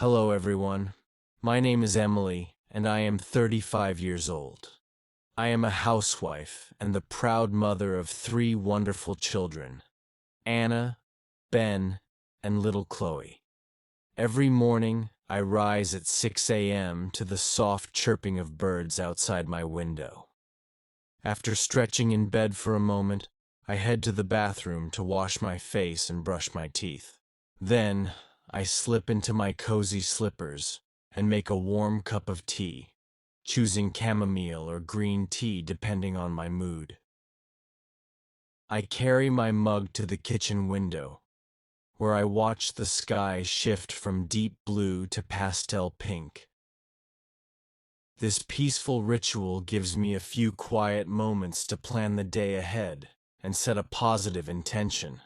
Hello everyone. My name is Emily, and I am 35 years old. I am a housewife and the proud mother of 3 wonderful children, Anna, Ben, and little Chloe. Every morning, I rise at 6 a.m. to the soft chirping of birds outside my window. After stretching in bed for a moment, I head to the bathroom to wash my face and brush my teeth. Then, I slip into my cozy slippers and make a warm cup of tea, choosing chamomile or green tea depending on my mood. I carry my mug to the kitchen window, where I watch the sky shift from deep blue to pastel pink. This peaceful ritual gives me a few quiet moments to plan the day ahead and set a positive intention.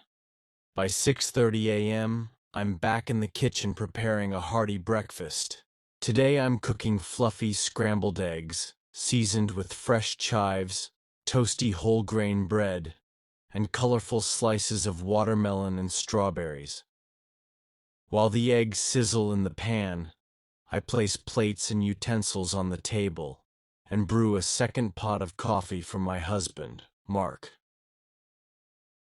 By 6:30 a.m., I'm back in the kitchen preparing a hearty breakfast. Today I'm cooking fluffy scrambled eggs, seasoned with fresh chives, toasty whole grain bread, and colorful slices of watermelon and strawberries. While the eggs sizzle in the pan, I place plates and utensils on the table and brew a second pot of coffee for my husband, Mark.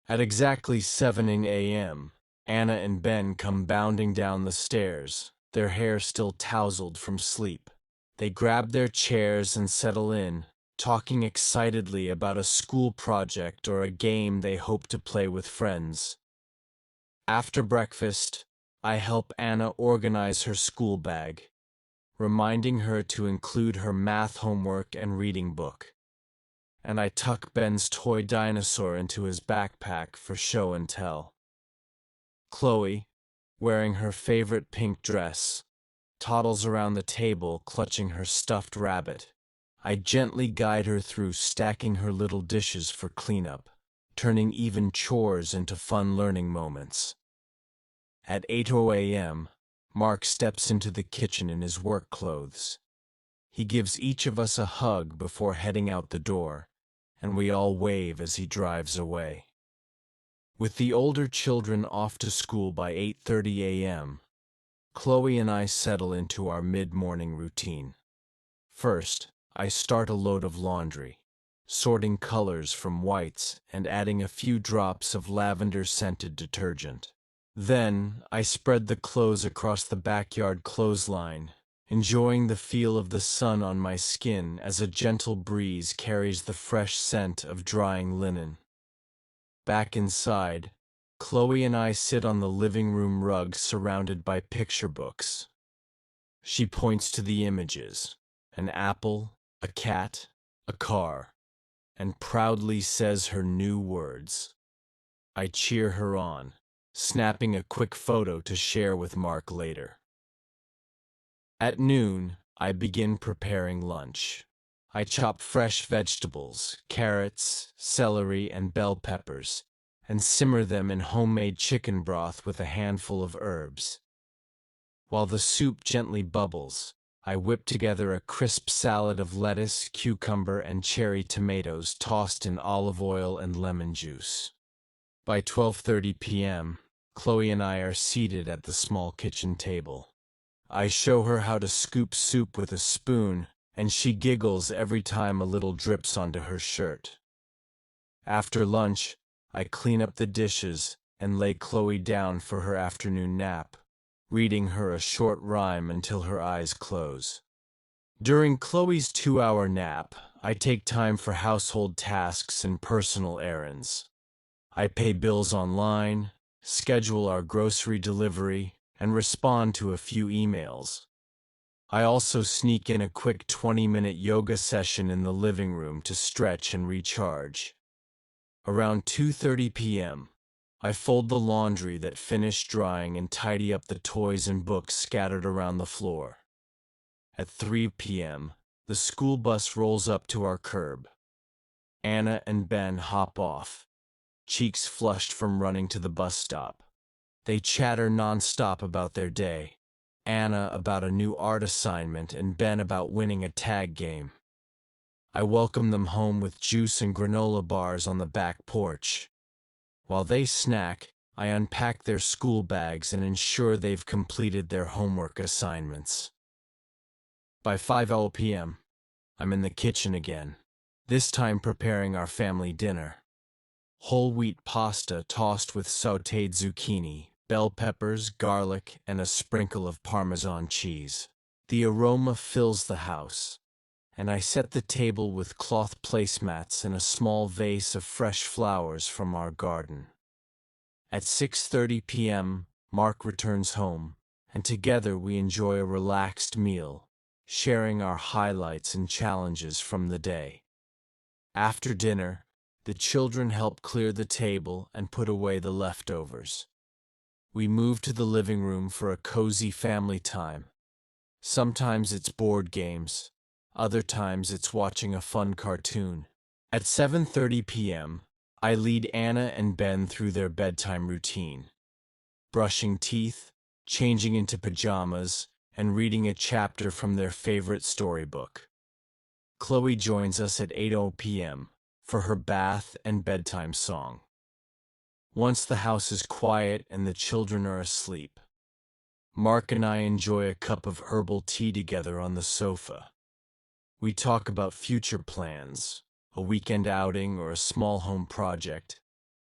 At exactly 7 a.m., Anna and Ben come bounding down the stairs, their hair still tousled from sleep. They grab their chairs and settle in, talking excitedly about a school project or a game they hope to play with friends. After breakfast, I help Anna organize her school bag, reminding her to include her math homework and reading book. And I tuck Ben's toy dinosaur into his backpack for show and tell. Chloe, wearing her favorite pink dress, toddles around the table clutching her stuffed rabbit. I gently guide her through stacking her little dishes for cleanup, turning even chores into fun learning moments. At 8 a.m., Mark steps into the kitchen in his work clothes. He gives each of us a hug before heading out the door, and we all wave as he drives away. With the older children off to school by 8:30 a.m., Chloe and I settle into our mid-morning routine. First, I start a load of laundry, sorting colors from whites and adding a few drops of lavender-scented detergent. Then, I spread the clothes across the backyard clothesline, enjoying the feel of the sun on my skin as a gentle breeze carries the fresh scent of drying linen. Back inside, Chloe and I sit on the living room rug surrounded by picture books. She points to the images, an apple, a cat, a car, and proudly says her new words. I cheer her on, snapping a quick photo to share with Mark later. At noon, I begin preparing lunch. I chop fresh vegetables, carrots, celery, and bell peppers, and simmer them in homemade chicken broth with a handful of herbs. While the soup gently bubbles, I whip together a crisp salad of lettuce, cucumber, and cherry tomatoes tossed in olive oil and lemon juice. By 12:30 p.m., Chloe and I are seated at the small kitchen table. I show her how to scoop soup with a spoon, and she giggles every time a little drips onto her shirt. After lunch, I clean up the dishes and lay Chloe down for her afternoon nap, reading her a short rhyme until her eyes close. During Chloe's 2-hour nap, I take time for household tasks and personal errands. I pay bills online, schedule our grocery delivery, and respond to a few emails. I also sneak in a quick 20-minute yoga session in the living room to stretch and recharge. Around 2:30 p.m., I fold the laundry that finished drying and tidy up the toys and books scattered around the floor. At 3 p.m., the school bus rolls up to our curb. Anna and Ben hop off, cheeks flushed from running to the bus stop. They chatter nonstop about their day, Anna about a new art assignment and Ben about winning a tag game. I welcome them home with juice and granola bars on the back porch. While they snack, I unpack their school bags and ensure they've completed their homework assignments. By 5 p.m., I'm in the kitchen again, this time preparing our family dinner. Whole wheat pasta tossed with sautéed zucchini, bell peppers, garlic, and a sprinkle of Parmesan cheese. The aroma fills the house, and I set the table with cloth placemats and a small vase of fresh flowers from our garden. At 6:30 p.m., Mark returns home, and together we enjoy a relaxed meal, sharing our highlights and challenges from the day. After dinner, the children help clear the table and put away the leftovers. We move to the living room for a cozy family time. Sometimes it's board games, other times it's watching a fun cartoon. At 7:30 p.m., I lead Anna and Ben through their bedtime routine, brushing teeth, changing into pajamas, and reading a chapter from their favorite storybook. Chloe joins us at 8 p.m. for her bath and bedtime song. Once the house is quiet and the children are asleep, Mark and I enjoy a cup of herbal tea together on the sofa. We talk about future plans, a weekend outing or a small home project,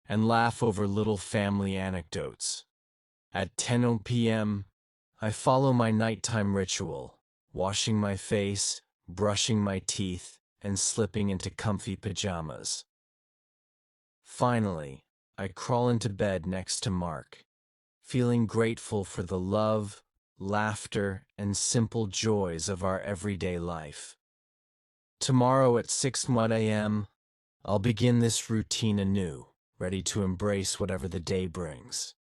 and laugh over little family anecdotes. At 10 p.m., I follow my nighttime ritual, washing my face, brushing my teeth, and slipping into comfy pajamas. Finally, I crawl into bed next to Mark, feeling grateful for the love, laughter, and simple joys of our everyday life. Tomorrow at 6 a.m., I'll begin this routine anew, ready to embrace whatever the day brings.